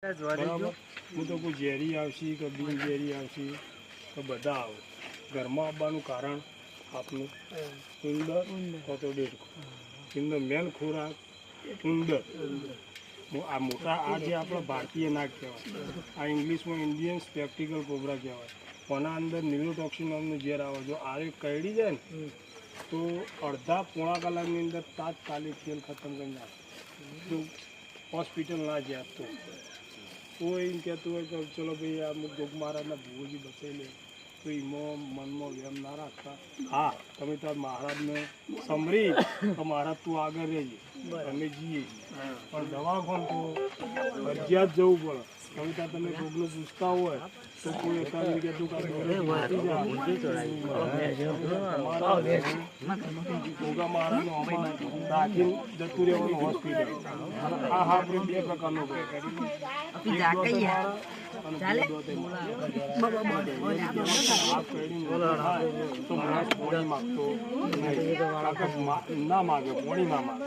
બરાબર. હું તો કોઈ ઝેરી આવશે કે બિન ઝેરી આવશે તો બધા આવે. ઘરમાં આવવાનું કારણ આપનું ઉંદર તો દેડકો. એમનો મેન ખોરાક ઉંદર. આ મોટા આ જે આપણા ભારતીય નાગ કહેવાય, આ ઇંગ્લિશમાં ઇન્ડિયન સ્પેક્ટિકલ કોબરા કહેવાય. કોના અંદર નિલોટોક્સિન નામનું ઝેર આવે. જો આરે કરડી જાય ને તો અડધા પોણા કલાકની અંદર તાત્કાલિક ખેલ ખતમ કરી નાખે. તો હોસ્પિટલ ના જ્યાં તો કોઈ એમ કહેતું હોય કે ચલો ભાઈ આ ગોગ મહારાજના ભૂવોજી બચાવી લે, તો એમાં મનમાં વેમ ના રાખતા. હા, તમે તાર મહારાજને સમરી તો મહારાજ તું આગળ રહેજે, અમે જઈએ પણ દવાખાન તો ફરજિયાત જવું પડે. તમે ત્યાં તમે ગોગનું પૂછતા હોય તો કોઈ અત્યારે કહેતું કે ગોગા મહારાજનો આમાં રાખીને જતું રહેવાનું હોસ્પિટલ. હા હા, આપણે બે પ્રકારનો ના માગે પોણી ના માગે.